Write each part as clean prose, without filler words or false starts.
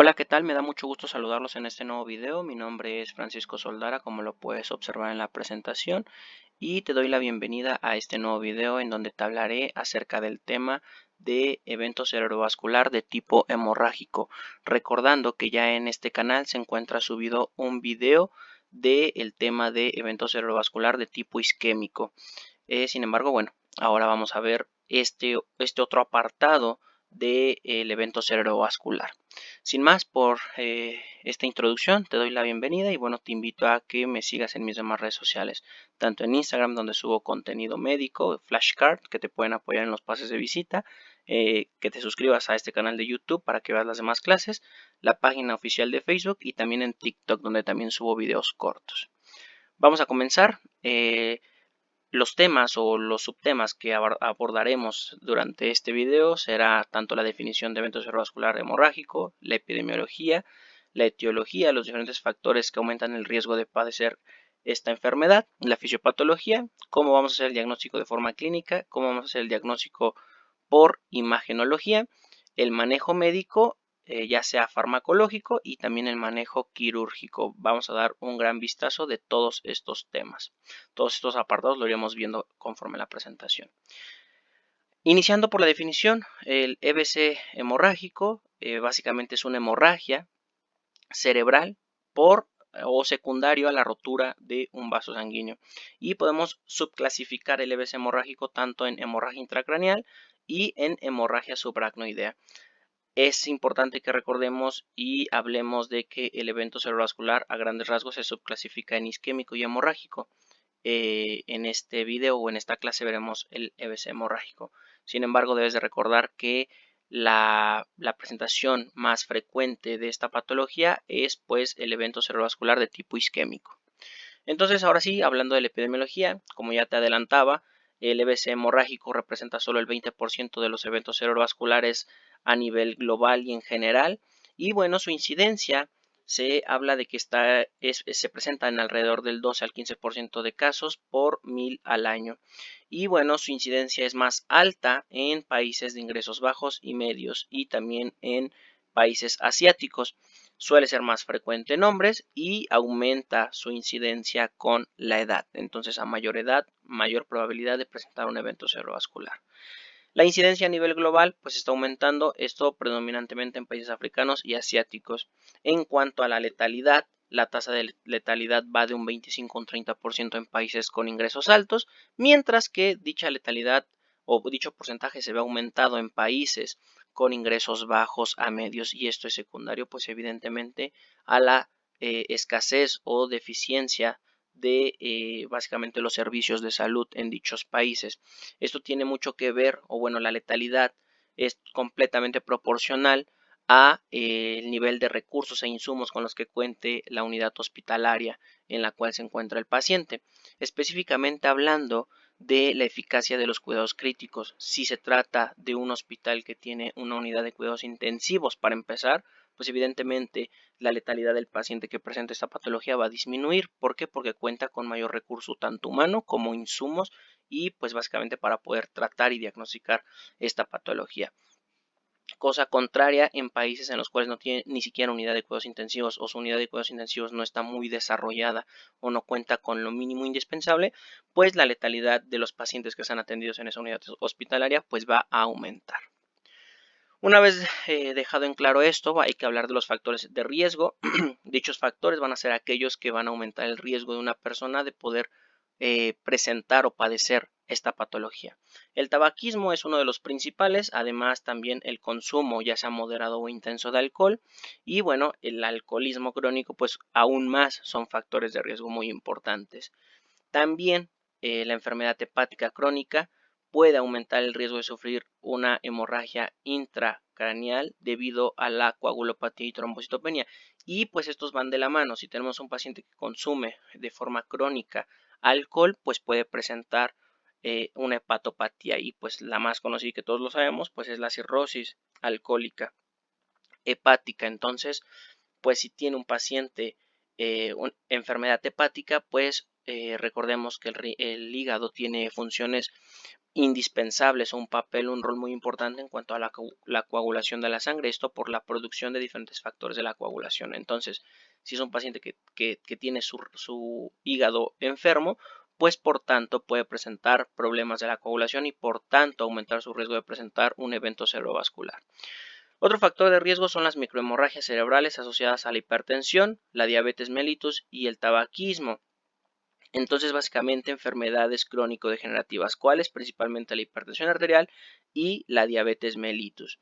Hola, ¿qué tal? Me da mucho gusto saludarlos en este nuevo video. Mi nombre es Francisco Soldara, como lo puedes observar en la presentación, y te doy la bienvenida a este nuevo video en donde te hablaré acerca del tema de evento cerebrovascular de tipo hemorrágico. Recordando que ya en este canal se encuentra subido un video del tema de evento cerebrovascular de tipo isquémico. Sin embargo, bueno, ahora vamos a ver este otro apartado del evento cerebrovascular. Sin más, por esta introducción, te doy la bienvenida y bueno, te invito a que me sigas en mis demás redes sociales, tanto en Instagram, donde subo contenido médico, flashcard, que te pueden apoyar en los pases de visita, que te suscribas a este canal de YouTube para que veas las demás clases, la página oficial de Facebook y también en TikTok, donde también subo videos cortos. Vamos a comenzar. Los temas o los subtemas que abordaremos durante este video será tanto la definición de evento cerebrovascular hemorrágico, la epidemiología, la etiología, los diferentes factores que aumentan el riesgo de padecer esta enfermedad, la fisiopatología, cómo vamos a hacer el diagnóstico de forma clínica, cómo vamos a hacer el diagnóstico por imagenología, el manejo médico, ya sea farmacológico y también el manejo quirúrgico. Vamos a dar un gran vistazo de todos estos temas. Todos estos apartados lo iremos viendo conforme la presentación. Iniciando por la definición, el EBC hemorrágico básicamente es una hemorragia cerebral por o secundario a la rotura de un vaso sanguíneo. Y podemos subclasificar el EBC hemorrágico tanto en hemorragia intracraneal y en hemorragia subaracnoidea. Es importante que recordemos y hablemos de que el evento cerebrovascular a grandes rasgos se subclasifica en isquémico y hemorrágico. En este video o en esta clase veremos el EBC hemorrágico. Sin embargo, debes de recordar que la presentación más frecuente de esta patología es pues el evento cerebrovascular de tipo isquémico. Entonces, ahora sí, hablando de la epidemiología, como ya te adelantaba, el EBC hemorrágico representa solo el 20% de los eventos cerebrovasculares a nivel global y en general. Y bueno, su incidencia se habla de que se presenta en alrededor del 12 al 15% de casos por 1000 al año. Y bueno, su incidencia es más alta en países de ingresos bajos y medios y también en países asiáticos. Suele ser más frecuente en hombres y aumenta su incidencia con la edad. Entonces, a mayor edad, mayor probabilidad de presentar un evento cerebrovascular. La incidencia a nivel global pues está aumentando, esto predominantemente en países africanos y asiáticos. En cuanto a la letalidad, la tasa de letalidad va de un 25 a un 30% en países con ingresos altos, mientras que dicha letalidad o dicho porcentaje se ve aumentado en países con ingresos bajos a medios, y esto es secundario pues evidentemente a la escasez o deficiencia de básicamente los servicios de salud en dichos países. Esto tiene mucho que ver, o bueno, la letalidad es completamente proporcional a el nivel de recursos e insumos con los que cuente la unidad hospitalaria en la cual se encuentra el paciente. Específicamente hablando de la eficacia de los cuidados críticos, si se trata de un hospital que tiene una unidad de cuidados intensivos para empezar, pues evidentemente la letalidad del paciente que presenta esta patología va a disminuir. ¿Por qué? Porque cuenta con mayor recurso tanto humano como insumos y pues básicamente para poder tratar y diagnosticar esta patología. Cosa contraria en países en los cuales no tiene ni siquiera unidad de cuidados intensivos o su unidad de cuidados intensivos no está muy desarrollada o no cuenta con lo mínimo indispensable, pues la letalidad de los pacientes que están atendidos en esa unidad hospitalaria pues va a aumentar. Una vez dejado en claro esto, hay que hablar de los factores de riesgo. Dichos factores van a ser aquellos que van a aumentar el riesgo de una persona de poder presentar o padecer esta patología. El tabaquismo es uno de los principales, además también el consumo ya sea moderado o intenso de alcohol, y bueno, el alcoholismo crónico pues aún más son factores de riesgo muy importantes. También la enfermedad hepática crónica puede aumentar el riesgo de sufrir una hemorragia intracraneal debido a la coagulopatía y trombocitopenia. Y pues estos van de la mano. Si tenemos un paciente que consume de forma crónica alcohol, pues puede presentar una hepatopatía, y pues la más conocida que todos lo sabemos pues es la cirrosis alcohólica hepática. Entonces, pues si tiene un paciente una enfermedad hepática, pues recordemos que el hígado tiene funciones indispensables o un rol muy importante en cuanto a la coagulación de la sangre, esto por la producción de diferentes factores de la coagulación. Entonces, si es un paciente que tiene su hígado enfermo, pues por tanto puede presentar problemas de la coagulación y por tanto aumentar su riesgo de presentar un evento cerebrovascular. Otro factor de riesgo son las microhemorragias cerebrales asociadas a la hipertensión, la diabetes mellitus y el tabaquismo. Entonces, básicamente enfermedades crónico-degenerativas, ¿cuáles? Principalmente la hipertensión arterial y la diabetes mellitus.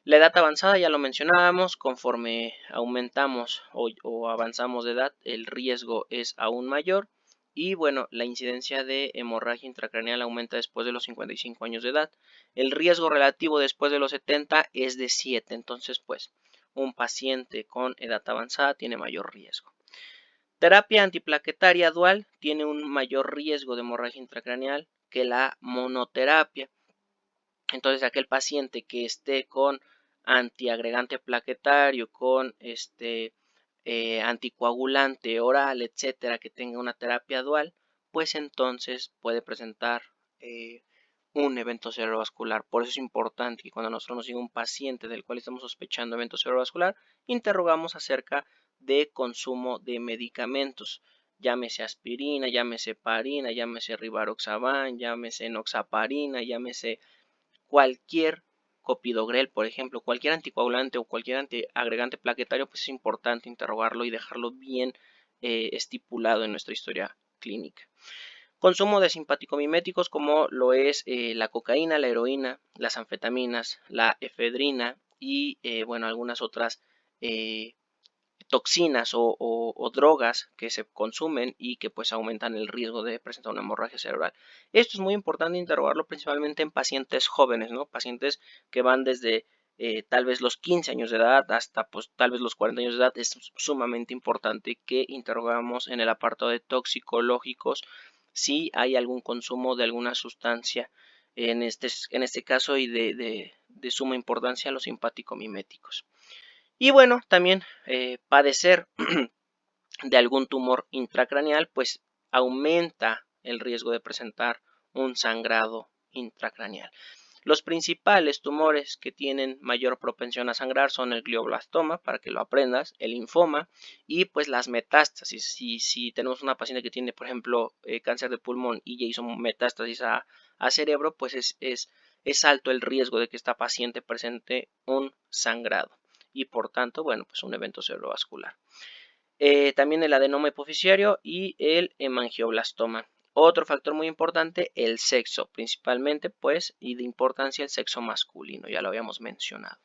La edad avanzada ya lo mencionábamos, conforme aumentamos o avanzamos de edad, el riesgo es aún mayor. Y bueno, la incidencia de hemorragia intracraneal aumenta después de los 55 años de edad. El riesgo relativo después de los 70 es de 7, entonces pues un paciente con edad avanzada tiene mayor riesgo. Terapia antiplaquetaria dual tiene un mayor riesgo de hemorragia intracraneal que la monoterapia. Entonces, aquel paciente que esté con antiagregante plaquetario, con anticoagulante oral, etcétera, que tenga una terapia dual, pues entonces puede presentar un evento cerebrovascular. Por eso es importante que cuando nosotros nos llega un paciente del cual estamos sospechando evento cerebrovascular, interrogamos acerca de consumo de medicamentos. Llámese aspirina, llámese parina, llámese rivaroxaban, llámese enoxaparina, llámese cualquier copidogrel, por ejemplo, cualquier anticoagulante o cualquier antiagregante plaquetario, pues es importante interrogarlo y dejarlo bien estipulado en nuestra historia clínica. Consumo de simpaticomiméticos como lo es la cocaína, la heroína, las anfetaminas, la efedrina y bueno, algunas otras toxinas o drogas que se consumen y que pues aumentan el riesgo de presentar una hemorragia cerebral. Esto es muy importante interrogarlo principalmente en pacientes jóvenes, ¿no? Pacientes que van desde tal vez los 15 años de edad hasta pues tal vez los 40 años de edad. Es sumamente importante que interrogamos en el apartado de toxicológicos si hay algún consumo de alguna sustancia, en este caso y de suma importancia los simpaticomiméticos. Y bueno, también padecer de algún tumor intracraneal, pues aumenta el riesgo de presentar un sangrado intracraneal. Los principales tumores que tienen mayor propensión a sangrar son el glioblastoma, para que lo aprendas, el linfoma y pues las metástasis. Si tenemos una paciente que tiene, por ejemplo, cáncer de pulmón y ya hizo metástasis a cerebro, pues es alto el riesgo de que esta paciente presente un sangrado y por tanto, bueno, pues un evento cerebrovascular. También el adenoma hipoficiario y el hemangioblastoma. Otro factor muy importante, el sexo, principalmente, pues, y de importancia el sexo masculino, ya lo habíamos mencionado.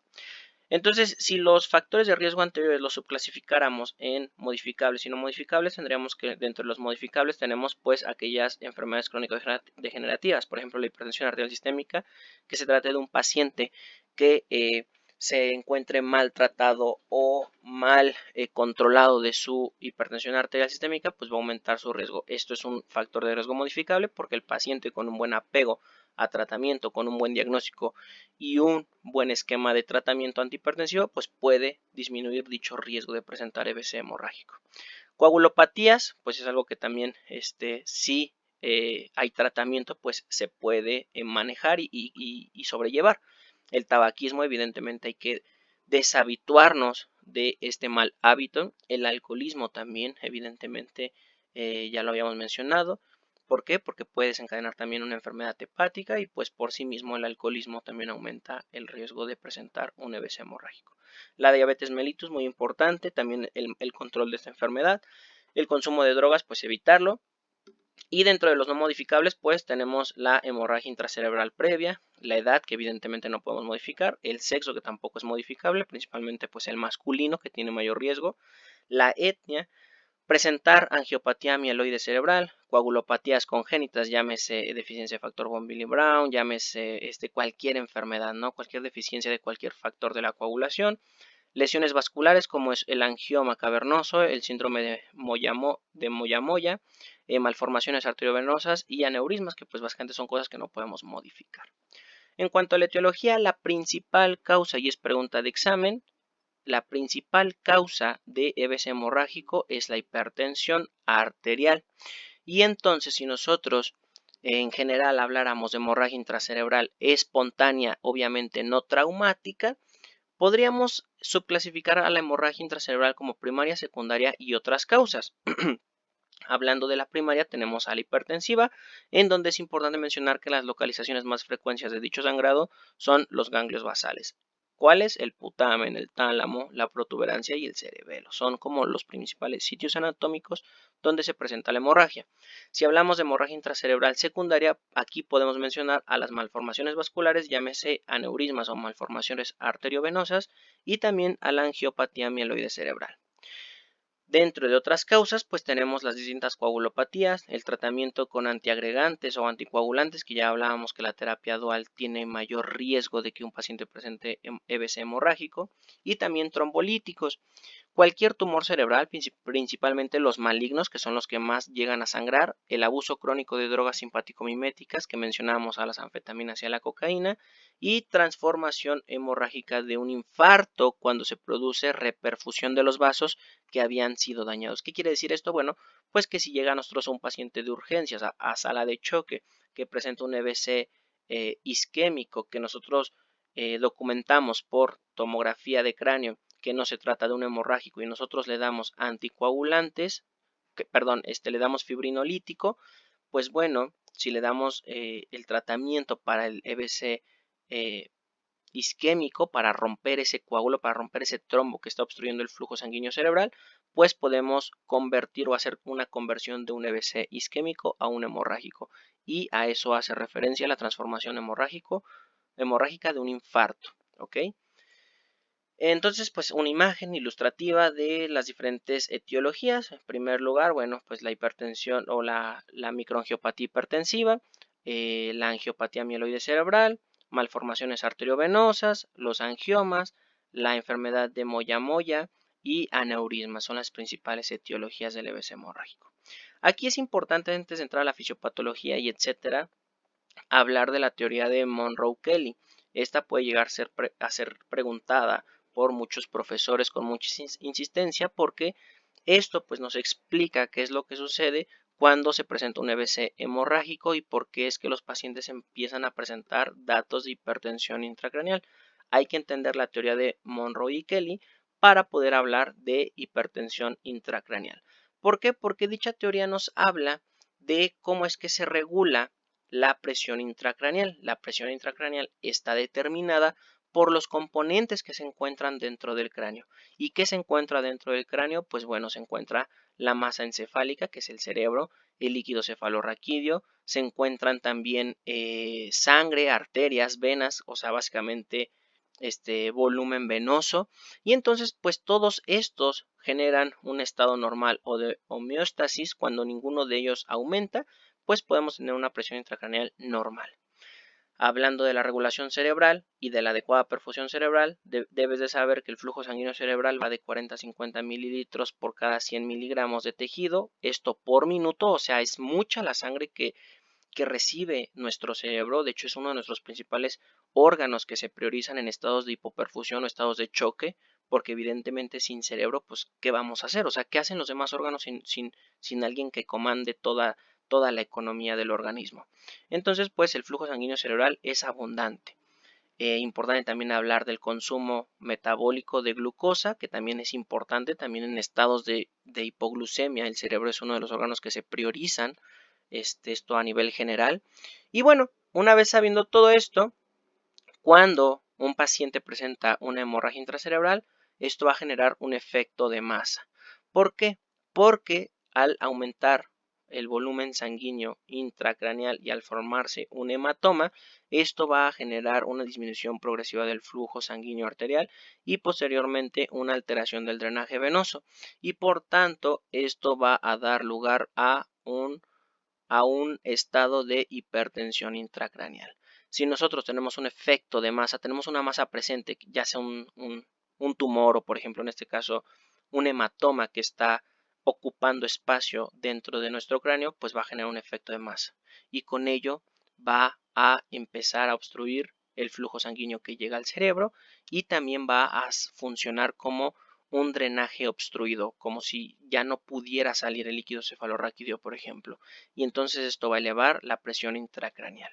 Entonces, si los factores de riesgo anteriores los subclasificáramos en modificables y no modificables, tendríamos que dentro de los modificables tenemos pues aquellas enfermedades crónico-degenerativas, por ejemplo la hipertensión arterial sistémica, que se trate de un paciente que se encuentre maltratado o mal controlado de su hipertensión arterial sistémica, pues va a aumentar su riesgo. Esto es un factor de riesgo modificable porque el paciente con un buen apego a tratamiento, con un buen diagnóstico y un buen esquema de tratamiento antihipertensivo, pues puede disminuir dicho riesgo de presentar EBC hemorrágico. Coagulopatías, pues es algo que también si hay tratamiento, pues se puede manejar y sobrellevar. El tabaquismo, evidentemente hay que deshabituarnos de este mal hábito. El alcoholismo también, evidentemente, ya lo habíamos mencionado. ¿Por qué? Porque puede desencadenar también una enfermedad hepática y pues por sí mismo el alcoholismo también aumenta el riesgo de presentar un EBC hemorrágico. La diabetes mellitus, muy importante, también el control de esta enfermedad. El consumo de drogas, pues evitarlo. Y dentro de los no modificables, pues tenemos la hemorragia intracerebral previa, la edad, que evidentemente no podemos modificar, el sexo, que tampoco es modificable, principalmente pues el masculino, que tiene mayor riesgo, la etnia, presentar angiopatía mieloide cerebral, coagulopatías congénitas, llámese deficiencia de factor von Willebrand, llámese cualquier enfermedad, ¿no? Cualquier deficiencia de cualquier factor de la coagulación, lesiones vasculares como es el angioma cavernoso, el síndrome de Moyamoya, malformaciones arteriovenosas y aneurismas, que pues básicamente son cosas que no podemos modificar. En cuanto a la etiología, la principal causa, y es pregunta de examen, la principal causa de EBC hemorrágico es la hipertensión arterial. Y entonces, si nosotros en general habláramos de hemorragia intracerebral espontánea, obviamente no traumática, podríamos subclasificar a la hemorragia intracerebral como primaria, secundaria y otras causas. Hablando de la primaria, tenemos a la hipertensiva, en donde es importante mencionar que las localizaciones más frecuentes de dicho sangrado son los ganglios basales. ¿Cuáles? El putamen, el tálamo, la protuberancia y el cerebelo. Son como los principales sitios anatómicos donde se presenta la hemorragia. Si hablamos de hemorragia intracerebral secundaria, aquí podemos mencionar a las malformaciones vasculares, llámese aneurismas o malformaciones arteriovenosas, y también a la angiopatía mieloide cerebral. Dentro de otras causas, pues tenemos las distintas coagulopatías, el tratamiento con antiagregantes o anticoagulantes, que ya hablábamos que la terapia dual tiene mayor riesgo de que un paciente presente EBC hemorrágico, y también trombolíticos. Cualquier tumor cerebral, principalmente los malignos, que son los que más llegan a sangrar, el abuso crónico de drogas simpático-miméticas, que mencionamos a las anfetaminas y a la cocaína, y transformación hemorrágica de un infarto cuando se produce reperfusión de los vasos que habían sido dañados. ¿Qué quiere decir esto? Bueno, pues que si llega a nosotros un paciente de urgencias, a sala de choque, que presenta un EBC isquémico, que nosotros documentamos por tomografía de cráneo, que no se trata de un hemorrágico, y nosotros le damos anticoagulantes, le damos fibrinolítico, pues bueno, si le damos el tratamiento para el EBC isquémico, para romper ese coágulo, para romper ese trombo que está obstruyendo el flujo sanguíneo cerebral, pues podemos convertir o hacer una conversión de un EBC isquémico a un hemorrágico, y a eso hace referencia la transformación hemorrágica de un infarto, ¿ok? Entonces, pues una imagen ilustrativa de las diferentes etiologías. En primer lugar, bueno, pues la hipertensión o la microangiopatía hipertensiva, la angiopatía mieloide cerebral, malformaciones arteriovenosas, los angiomas, la enfermedad de Moyamoya y aneurismas son las principales etiologías del EBC hemorrágico. Aquí es importante, antes de entrar a la fisiopatología y etcétera, hablar de la teoría de Monroe-Kelly. Esta puede llegar a ser preguntada por muchos profesores con mucha insistencia, porque esto pues nos explica qué es lo que sucede cuando se presenta un EBC hemorrágico y por qué es que los pacientes empiezan a presentar datos de hipertensión intracraneal. Hay que entender la teoría de Monroe y Kelly para poder hablar de hipertensión intracraneal. ¿Por qué? Porque dicha teoría nos habla de cómo es que se regula la presión intracraneal. La presión intracraneal está determinada por los componentes que se encuentran dentro del cráneo. ¿Y qué se encuentra dentro del cráneo? Pues bueno, se encuentra la masa encefálica, que es el cerebro, el líquido cefalorraquídeo, se encuentran también sangre, arterias, venas, o sea, básicamente volumen venoso, y entonces pues todos estos generan un estado normal o de homeostasis. Cuando ninguno de ellos aumenta, pues podemos tener una presión intracraneal normal. Hablando de la regulación cerebral y de la adecuada perfusión cerebral, debes de saber que el flujo sanguíneo cerebral va de 40 a 50 mililitros por cada 100 miligramos de tejido, esto por minuto, o sea, es mucha la sangre que recibe nuestro cerebro. De hecho, es uno de nuestros principales órganos que se priorizan en estados de hipoperfusión o estados de choque, porque evidentemente sin cerebro, pues, ¿qué vamos a hacer? O sea, ¿qué hacen los demás órganos sin alguien que comande toda la economía del organismo? Entonces, pues, el flujo sanguíneo cerebral es abundante. Importante también hablar del consumo metabólico de glucosa, que también es importante, también en estados de hipoglucemia. El cerebro es uno de los órganos que se priorizan, esto a nivel general. Y bueno, una vez sabiendo todo esto, cuando un paciente presenta una hemorragia intracerebral, esto va a generar un efecto de masa. ¿Por qué? Porque al aumentar el volumen sanguíneo intracraneal y al formarse un hematoma, esto va a generar una disminución progresiva del flujo sanguíneo arterial y posteriormente una alteración del drenaje venoso, y por tanto esto va a dar lugar a un estado de hipertensión intracraneal. Si nosotros tenemos un efecto de masa, tenemos una masa presente, ya sea un tumor o, por ejemplo, en este caso, un hematoma que está ocupando espacio dentro de nuestro cráneo, pues va a generar un efecto de masa, y con ello va a empezar a obstruir el flujo sanguíneo que llega al cerebro, y también va a funcionar como un drenaje obstruido, como si ya no pudiera salir el líquido cefalorraquídeo, por ejemplo, y entonces esto va a elevar la presión intracraneal.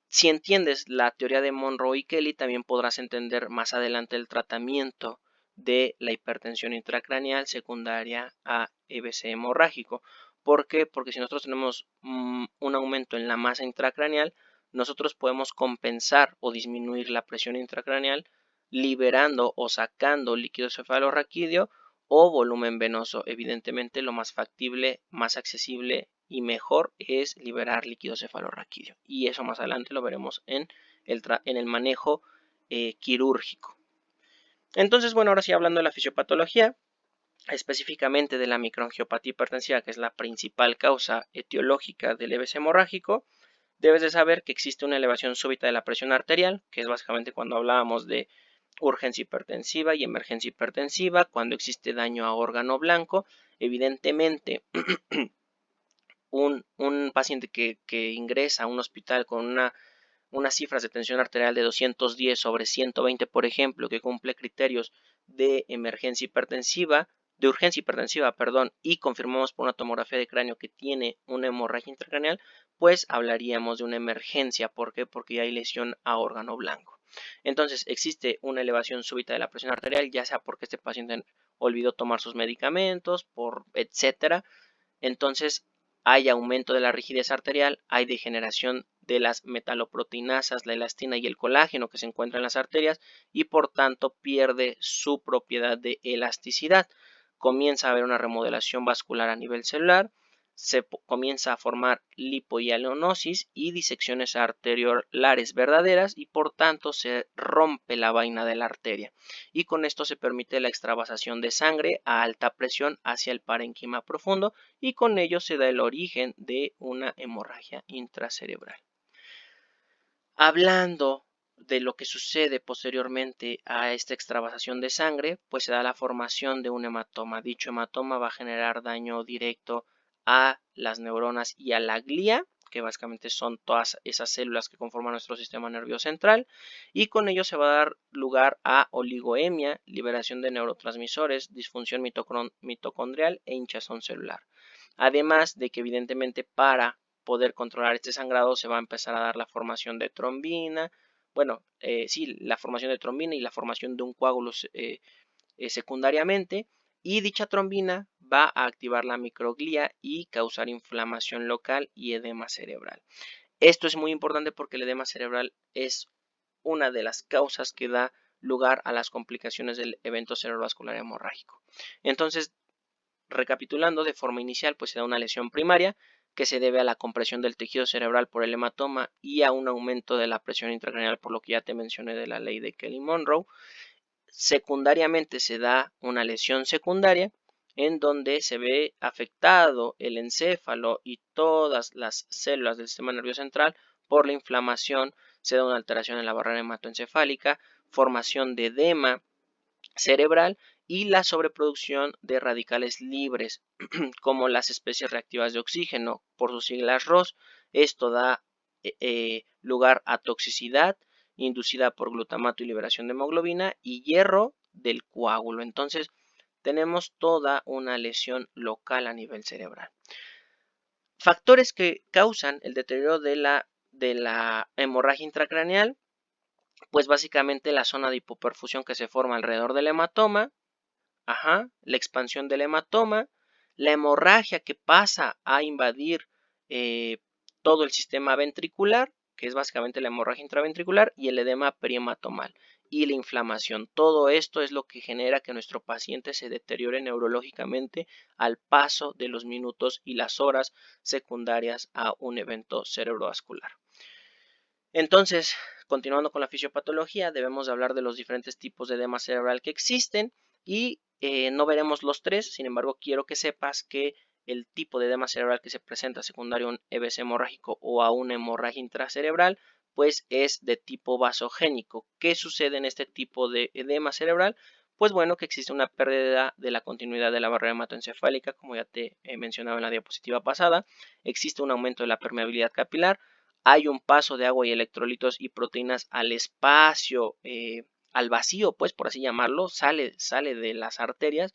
Si entiendes la teoría de Monroe y Kelly, también podrás entender más adelante el tratamiento de la hipertensión intracraneal secundaria a EBC hemorrágico. ¿Por qué? Porque si nosotros tenemos un aumento en la masa intracraneal, nosotros podemos compensar o disminuir la presión intracraneal liberando o sacando líquido cefalorraquídeo o volumen venoso. Evidentemente, lo más factible, más accesible y mejor es liberar líquido cefalorraquídeo. Y eso más adelante lo veremos en el manejo quirúrgico. Entonces, bueno, ahora sí hablando de la fisiopatología, específicamente de la microangiopatía hipertensiva, que es la principal causa etiológica del EBC hemorrágico, debes de saber que existe una elevación súbita de la presión arterial, que es básicamente cuando hablábamos de urgencia hipertensiva y emergencia hipertensiva, cuando existe daño a órgano blanco. Evidentemente, un paciente que ingresa a un hospital con unas cifras de tensión arterial de 210 sobre 120, por ejemplo, que cumple criterios de emergencia hipertensiva, de urgencia hipertensiva, perdón, y confirmamos por una tomografía de cráneo que tiene una hemorragia intracraneal, pues hablaríamos de una emergencia. ¿Por qué? Porque ya hay lesión a órgano blanco. Entonces, existe una elevación súbita de la presión arterial, ya sea porque este paciente olvidó tomar sus medicamentos, por etcétera. Entonces, hay aumento de la rigidez arterial, hay degeneración de las metaloproteinasas, la elastina y el colágeno que se encuentran en las arterias y por tanto pierde su propiedad de elasticidad. Comienza a haber una remodelación vascular a nivel celular, se comienza a formar lipohialurosis y disecciones arteriolares verdaderas y por tanto se rompe la vaina de la arteria y con esto se permite la extravasación de sangre a alta presión hacia el parénquima profundo y con ello se da el origen de una hemorragia intracerebral. Hablando de lo que sucede posteriormente a esta extravasación de sangre, pues se da la formación de un hematoma. Dicho hematoma va a generar daño directo a las neuronas y a la glía, que básicamente son todas esas células que conforman nuestro sistema nervioso central, y con ello se va a dar lugar a oligoemia, liberación de neurotransmisores, disfunción mitocondrial e hinchazón celular. Además de que evidentemente para poder controlar este sangrado se va a empezar a dar la formación de trombina, bueno, sí, la formación de trombina y la formación de un coágulo secundariamente, y dicha trombina va a activar la microglía y causar inflamación local y edema cerebral. Esto es muy importante porque el edema cerebral es una de las causas que da lugar a las complicaciones del evento cerebrovascular hemorrágico. Entonces, recapitulando, de forma inicial, pues se da una lesión primaria que se debe a la compresión del tejido cerebral por el hematoma y a un aumento de la presión intracraneal, por lo que ya te mencioné de la ley de Kelly-Monroe. Secundariamente se da una lesión secundaria en donde se ve afectado el encéfalo y todas las células del sistema nervioso central por la inflamación. Se da una alteración en la barrera hematoencefálica, formación de edema cerebral y la sobreproducción de radicales libres como las especies reactivas de oxígeno, por sus siglas ROS. Esto da lugar a toxicidad inducida por glutamato y liberación de hemoglobina y hierro del coágulo. Entonces tenemos toda una lesión local a nivel cerebral. Factores que causan el deterioro de la hemorragia intracraneal, pues básicamente la zona de hipoperfusión que se forma alrededor del hematoma, la expansión del hematoma, la hemorragia que pasa a invadir todo el sistema ventricular, que es básicamente la hemorragia intraventricular, y el edema perihematomal y la inflamación. Todo esto es lo que genera que nuestro paciente se deteriore neurológicamente al paso de los minutos y las horas secundarias a un evento cerebrovascular. Entonces, continuando con la fisiopatología, debemos de hablar de los diferentes tipos de edema cerebral que existen y no veremos los tres. Sin embargo, quiero que sepas que el tipo de edema cerebral que se presenta secundario a un EBC hemorrágico o a una hemorragia intracerebral, pues es de tipo vasogénico. ¿Qué sucede en este tipo de edema cerebral? Pues bueno, que existe una pérdida de la continuidad de la barrera hematoencefálica, como ya te he mencionado en la diapositiva pasada. Existe un aumento de la permeabilidad capilar. Hay un paso de agua y electrolitos y proteínas al espacio al vacío, pues por así llamarlo, sale de las arterias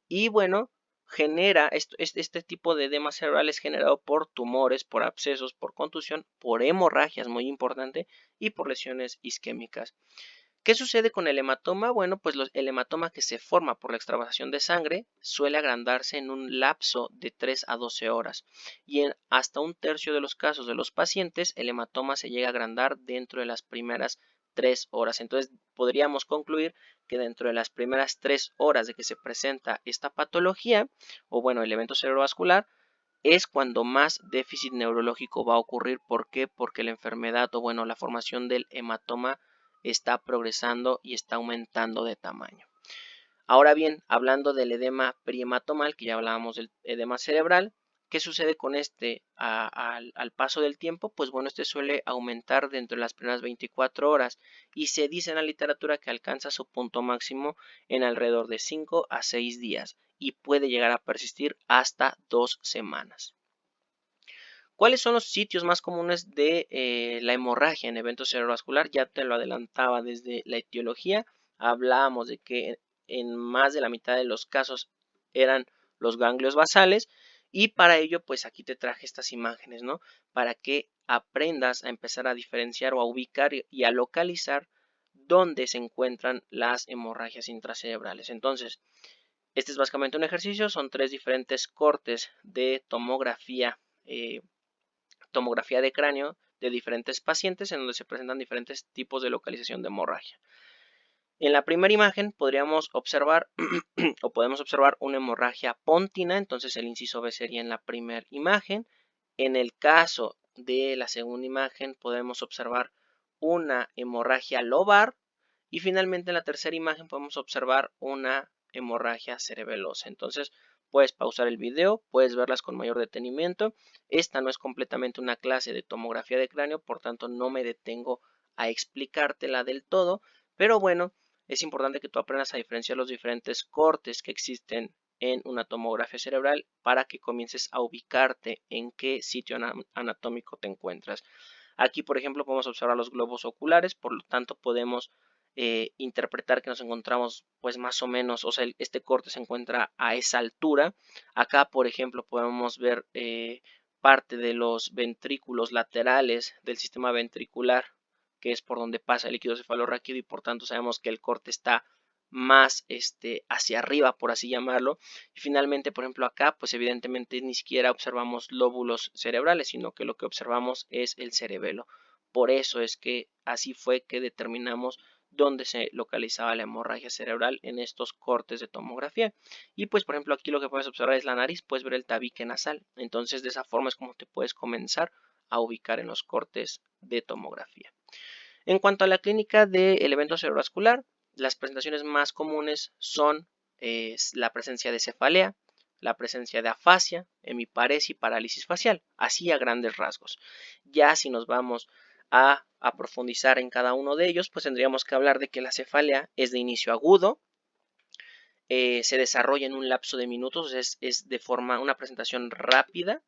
y bueno, genera este tipo de edema cerebral es generado por tumores, por abscesos, por contusión, por hemorragias, muy importante, y por lesiones isquémicas. ¿Qué sucede con el hematoma? Bueno, pues el hematoma que se forma por la extravasación de sangre suele agrandarse en un lapso de 3 a 12 horas y en hasta un tercio de los casos de los pacientes el hematoma se llega a agrandar dentro de las primeras 3 horas. Entonces podríamos concluir que dentro de las primeras 3 horas de que se presenta esta patología o bueno, el evento cerebrovascular, es cuando más déficit neurológico va a ocurrir. ¿Por qué? Porque la enfermedad o bueno, la formación del hematoma está progresando y está aumentando de tamaño. Ahora bien, hablando del edema perihematomal, que ya hablábamos del edema cerebral, ¿qué sucede con este al paso del tiempo? Pues bueno, este suele aumentar dentro de las primeras 24 horas y se dice en la literatura que alcanza su punto máximo en alrededor de 5 a 6 días y puede llegar a persistir hasta 2 semanas. ¿Cuáles son los sitios más comunes de la hemorragia en eventos cerebrovascular? Ya te lo adelantaba desde la etiología. Hablábamos de que en más de la mitad de los casos eran los ganglios basales y para ello pues aquí te traje estas imágenes, ¿no? Para que aprendas a empezar a diferenciar o a ubicar y a localizar dónde se encuentran las hemorragias intracerebrales. Entonces, este es básicamente un ejercicio, son 3 diferentes cortes de tomografía de cráneo de diferentes pacientes en donde se presentan diferentes tipos de localización de hemorragia. En la primera imagen podríamos observar o podemos observar una hemorragia póntina, entonces el inciso B sería en la primera imagen. En el caso de la segunda imagen podemos observar una hemorragia lobar y finalmente en la tercera imagen podemos observar una hemorragia cerebelosa. Entonces puedes pausar el video, puedes verlas con mayor detenimiento. Esta no es completamente una clase de tomografía de cráneo, por tanto no me detengo a explicártela del todo, pero bueno, es importante que tú aprendas a diferenciar los diferentes cortes que existen en una tomografía cerebral para que comiences a ubicarte en qué sitio anatómico te encuentras. Aquí, por ejemplo, podemos observar los globos oculares, por lo tanto podemos interpretar que nos encontramos pues más o menos, o sea, este corte se encuentra a esa altura. Acá, por ejemplo, podemos ver parte de los ventrículos laterales del sistema ventricular, que es por donde pasa el líquido cefalorraquídeo y por tanto sabemos que el corte está más hacia arriba, por así llamarlo. Y finalmente, por ejemplo, acá, pues evidentemente ni siquiera observamos lóbulos cerebrales, sino que lo que observamos es el cerebelo. Por eso es que así fue que determinamos dónde se localizaba la hemorragia cerebral en estos cortes de tomografía. Y pues, por ejemplo, aquí lo que puedes observar es la nariz, puedes ver el tabique nasal. Entonces, de esa forma es como te puedes comenzar a ubicar en los cortes de tomografía. En cuanto a la clínica del evento cerebrovascular, las presentaciones más comunes son la presencia de cefalea, la presencia de afasia, hemiparesia y parálisis facial, así a grandes rasgos. Ya si nos vamos a profundizar en cada uno de ellos, pues tendríamos que hablar de que la cefalea es de inicio agudo, se desarrolla en un lapso de minutos, es de forma una presentación rápida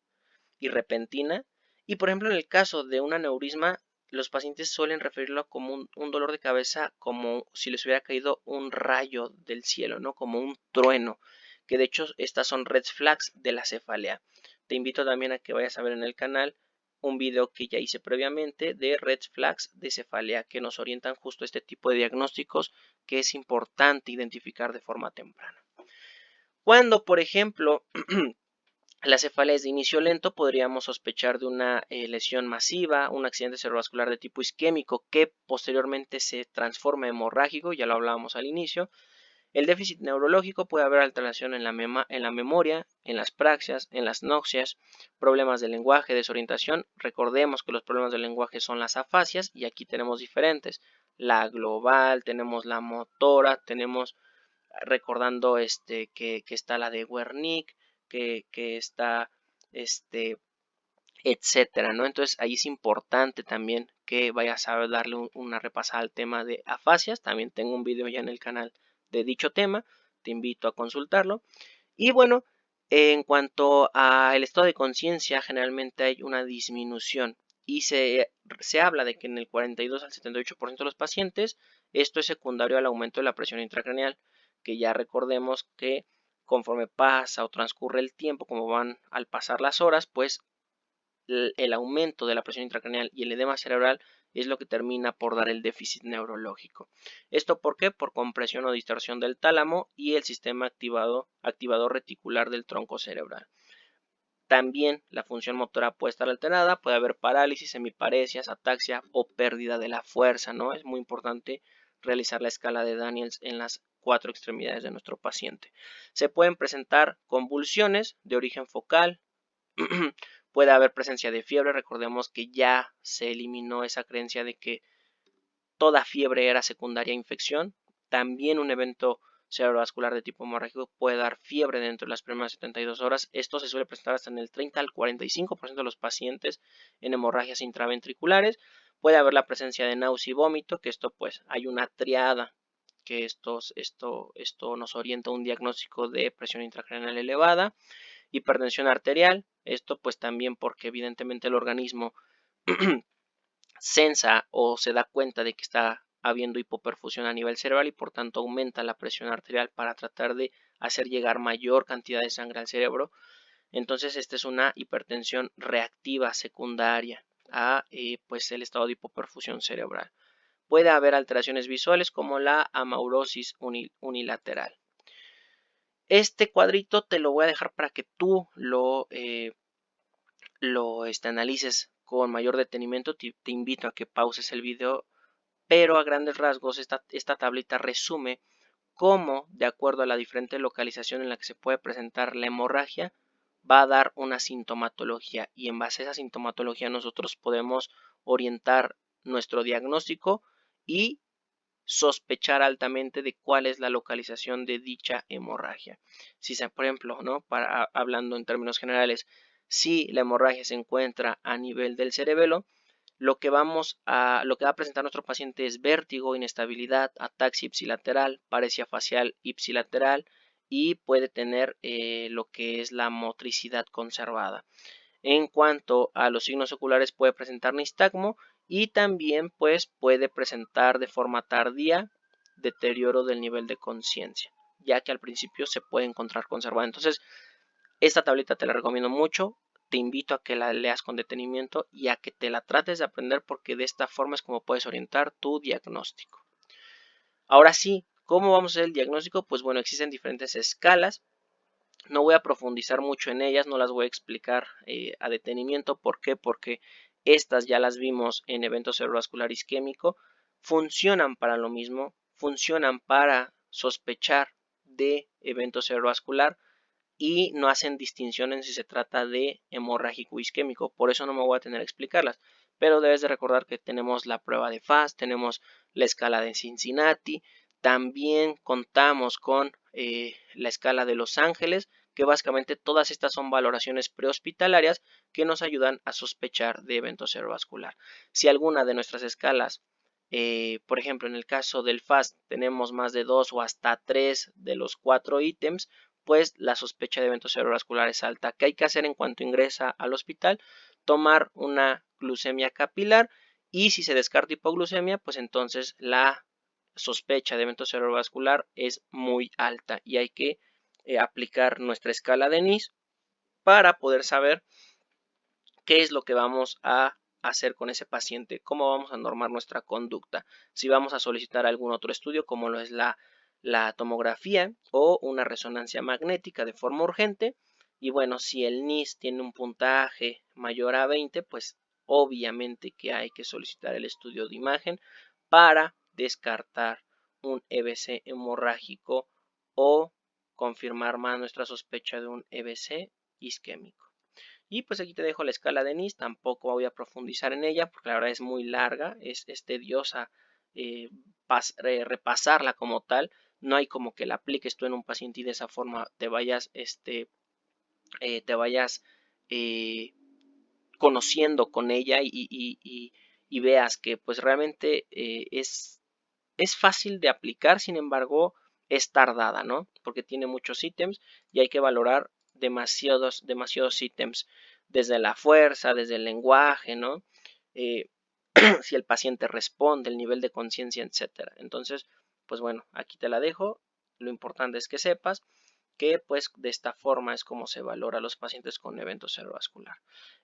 y repentina. Y por ejemplo, en el caso de un aneurisma, los pacientes suelen referirlo como un dolor de cabeza, como si les hubiera caído un rayo del cielo, ¿no? Como un trueno, que de hecho estas son red flags de la cefalea. Te invito también a que vayas a ver en el canal un video que ya hice previamente de red flags de cefalea que nos orientan justo a este tipo de diagnósticos que es importante identificar de forma temprana. Cuando, por ejemplo, la cefalea es de inicio lento, podríamos sospechar de una lesión masiva, un accidente cerebrovascular de tipo isquémico que posteriormente se transforma en hemorrágico, ya lo hablábamos al inicio. El déficit neurológico puede haber alteración en la memoria, en las praxias, en las noxias, problemas de lenguaje, desorientación. Recordemos que los problemas del lenguaje son las afasias y aquí tenemos diferentes. La global, tenemos la motora, tenemos recordando que está la de Wernicke, que está etcétera, ¿no? Entonces ahí es importante también que vayas a darle una repasada al tema de afasias. También tengo un video ya en el canal de dicho tema, te invito a consultarlo. Y bueno, en cuanto al estado de conciencia, generalmente hay una disminución y se habla de que en el 42 al 78% de los pacientes Esto es secundario al aumento de la presión intracraneal, que ya recordemos que conforme pasa o transcurre el tiempo, como van al pasar las horas, pues el aumento de la presión intracraneal y el edema cerebral es lo que termina por dar el déficit neurológico. ¿Esto por qué? Por compresión o distorsión del tálamo y el sistema activador reticular del tronco cerebral. También la función motora puede estar alterada, puede haber parálisis, semiparesias, ataxia o pérdida de la fuerza, ¿no? Es muy importante realizar la escala de Daniels en las 4 extremidades de nuestro paciente. Se pueden presentar convulsiones de origen focal, puede haber presencia de fiebre. Recordemos que ya se eliminó esa creencia de que toda fiebre era secundaria a infección. También un evento cerebrovascular de tipo hemorrágico puede dar fiebre dentro de las primeras 72 horas. Esto se suele presentar hasta en el 30 al 45% de los pacientes en hemorragias intraventriculares. Puede haber la presencia de náusea y vómito, que esto pues hay una triada que esto nos orienta a un diagnóstico de presión intracraneal elevada. Hipertensión arterial, esto pues también porque evidentemente el organismo sensa o se da cuenta de que está habiendo hipoperfusión a nivel cerebral y por tanto aumenta la presión arterial para tratar de hacer llegar mayor cantidad de sangre al cerebro. Entonces esta es una hipertensión reactiva secundaria a pues el estado de hipoperfusión cerebral. Puede haber alteraciones visuales como la amaurosis unilateral. Este cuadrito te lo voy a dejar para que tú lo analices con mayor detenimiento. Te invito a que pauses el video, pero a grandes rasgos esta tablita resume cómo, de acuerdo a la diferente localización en la que se puede presentar la hemorragia, va a dar una sintomatología, y en base a esa sintomatología nosotros podemos orientar nuestro diagnóstico y sospechar altamente de cuál es la localización de dicha hemorragia. Si, por ejemplo, ¿no? Hablando en términos generales, si la hemorragia se encuentra a nivel del cerebelo, lo que va a presentar nuestro paciente es vértigo, inestabilidad, ataxia ipsilateral, paresia facial ipsilateral y puede tener lo que es la motricidad conservada. En cuanto a los signos oculares, puede presentar nistagmo y también pues puede presentar de forma tardía deterioro del nivel de conciencia, ya que al principio se puede encontrar conservada. Entonces, esta tablita te la recomiendo mucho. Te invito a que la leas con detenimiento y a que te la trates de aprender, porque de esta forma es como puedes orientar tu diagnóstico. Ahora sí, ¿cómo vamos a hacer el diagnóstico? Pues bueno, existen diferentes escalas. No voy a profundizar mucho en ellas, no las voy a explicar a detenimiento. ¿Por qué? Porque estas ya las vimos en evento cerebrovascular isquémico. Funcionan para lo mismo, funcionan para sospechar de evento cerebrovascular y no hacen distinción en si se trata de hemorrágico isquémico. Por eso no me voy a tener a explicarlas. Pero debes de recordar que tenemos la prueba de FAST, tenemos la escala de Cincinnati, también contamos con la escala de Los Ángeles, que básicamente todas estas son valoraciones prehospitalarias que nos ayudan a sospechar de evento cerebrovascular. Si alguna de nuestras escalas, por ejemplo en el caso del FAST, tenemos más de 2 o hasta 3 de los 4 ítems, pues la sospecha de evento cerebrovascular es alta. ¿Qué hay que hacer en cuanto ingresa al hospital? Tomar una glucemia capilar, y si se descarta hipoglucemia, pues entonces la sospecha de evento cerebrovascular es muy alta y hay que aplicar nuestra escala de NIS para poder saber qué es lo que vamos a hacer con ese paciente, cómo vamos a normar nuestra conducta, si vamos a solicitar algún otro estudio como lo es la tomografía o una resonancia magnética de forma urgente. Y bueno, si el NIS tiene un puntaje mayor a 20, pues obviamente que hay que solicitar el estudio de imagen para descartar un EBC hemorrágico o confirmar más nuestra sospecha de un EBC isquémico. Y pues aquí te dejo la escala de NIS, tampoco voy a profundizar en ella porque la verdad es muy larga, es tediosa repasarla como tal. No hay como que la apliques tú en un paciente y de esa forma te vayas, conociendo con ella y veas que pues realmente es fácil de aplicar. Sin embargo es tardada, ¿no? Porque tiene muchos ítems y hay que valorar demasiados ítems, desde la fuerza, desde el lenguaje, ¿no? si el paciente responde, el nivel de conciencia, etcétera. Entonces, pues bueno, aquí te la dejo. Lo importante es que sepas que pues de esta forma es como se valora a los pacientes con evento cerebrovascular.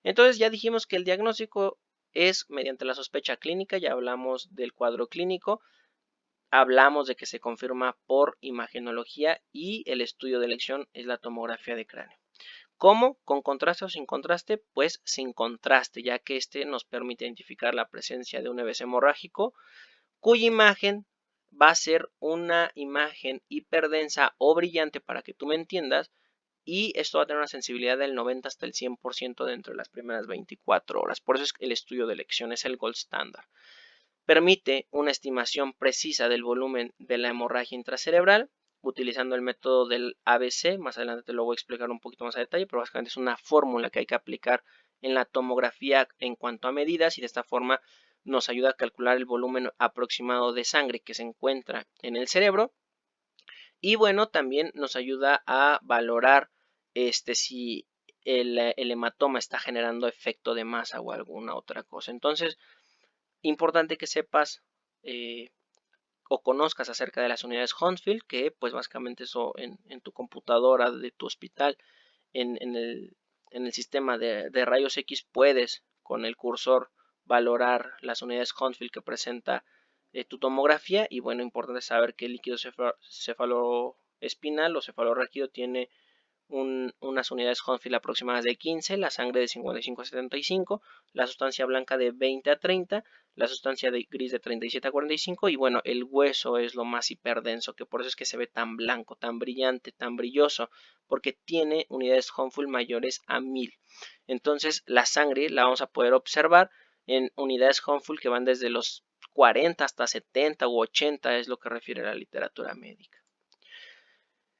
Entonces ya dijimos que el diagnóstico es mediante la sospecha clínica, ya hablamos del cuadro clínico, hablamos de que se confirma por imagenología y el estudio de elección es la tomografía de cráneo. ¿Cómo? ¿Con contraste o sin contraste? Pues sin contraste, ya que este nos permite identificar la presencia de un EVC hemorrágico, cuya imagen va a ser una imagen hiperdensa o brillante para que tú me entiendas, y esto va a tener una sensibilidad del 90 hasta el 100% dentro de las primeras 24 horas. Por eso es que el estudio de elección es el gold standard. Permite una estimación precisa del volumen de la hemorragia intracerebral utilizando el método del ABC. Más adelante te lo voy a explicar un poquito más a detalle, pero básicamente es una fórmula que hay que aplicar en la tomografía en cuanto a medidas, y de esta forma nos ayuda a calcular el volumen aproximado de sangre que se encuentra en el cerebro. Y bueno, también nos ayuda a valorar si el hematoma está generando efecto de masa o alguna otra cosa. Entonces, importante que sepas o conozcas acerca de las unidades Hounsfield, que pues básicamente eso en tu computadora de tu hospital, en el sistema de rayos X, puedes con el cursor valorar las unidades Hounsfield que presenta tu tomografía. Y bueno, importante saber que el líquido cefaloespinal o cefalorraquídeo tiene unas unidades Hounsfield aproximadas de 15, la sangre de 55 a 75, la sustancia blanca de 20 a 30, la sustancia gris de 37 a 45, y bueno, el hueso es lo más hiperdenso, que por eso es que se ve tan blanco, tan brillante, tan brilloso, porque tiene unidades Hounsfield mayores a 1000. Entonces la sangre la vamos a poder observar en unidades Hounsfield que van desde los 40 hasta 70 u 80, es lo que refiere la literatura médica.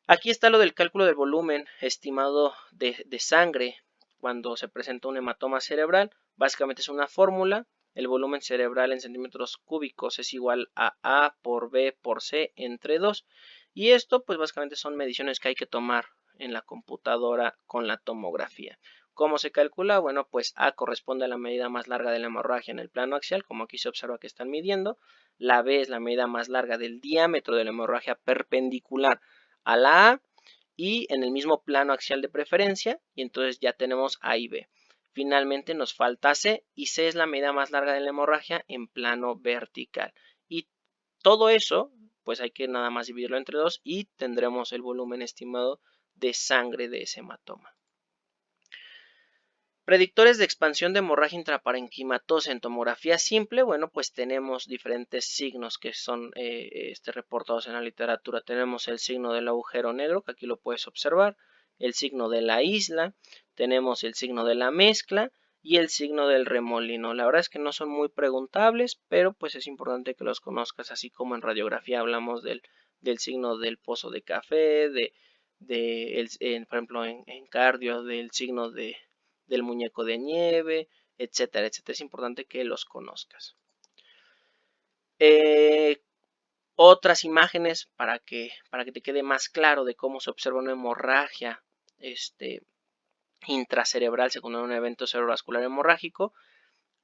Aquí está lo del cálculo del volumen estimado de sangre cuando se presenta un hematoma cerebral. Básicamente es una fórmula. El volumen cerebral en centímetros cúbicos es igual a A por B por C entre 2. Y esto pues básicamente son mediciones que hay que tomar en la computadora con la tomografía. ¿Cómo se calcula? Bueno, pues A corresponde a la medida más larga de la hemorragia en el plano axial, como aquí se observa que están midiendo. La B es la medida más larga del diámetro de la hemorragia perpendicular a la A y en el mismo plano axial de preferencia, y entonces ya tenemos A y B. Finalmente nos falta C, y C es la medida más larga de la hemorragia en plano vertical. Y todo eso, pues hay que nada más dividirlo entre 2 y tendremos el volumen estimado de sangre de ese hematoma. Predictores de expansión de hemorragia intraparenquimatosa en tomografía simple. Bueno, pues tenemos diferentes signos que son reportados en la literatura. Tenemos el signo del agujero negro, que aquí lo puedes observar, el signo de la isla, tenemos el signo de la mezcla y el signo del remolino. La verdad es que no son muy preguntables, pero pues es importante que los conozcas, así como en radiografía hablamos del signo del pozo de café, por ejemplo en cardio del signo del muñeco de nieve, etcétera, etcétera. Es importante que los conozcas. Otras imágenes para que te quede más claro de cómo se observa una hemorragia intracerebral secundaria a un evento cerebrovascular hemorrágico.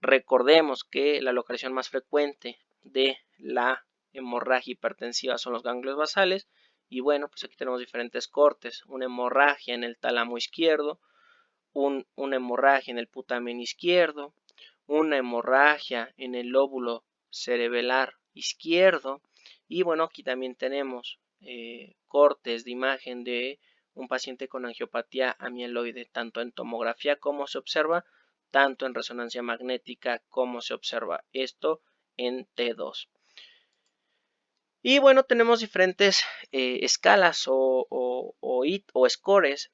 Recordemos que la localización más frecuente de la hemorragia hipertensiva son los ganglios basales. Y bueno, pues aquí tenemos diferentes cortes. Una hemorragia en el tálamo izquierdo, una hemorragia en el putamen izquierdo, una hemorragia en el lóbulo cerebelar izquierdo. Y bueno, aquí también tenemos cortes de imagen de un paciente con angiopatía amiloide, tanto en tomografía como se observa, tanto en resonancia magnética como se observa, esto en T2. Y bueno, tenemos diferentes escalas o scores.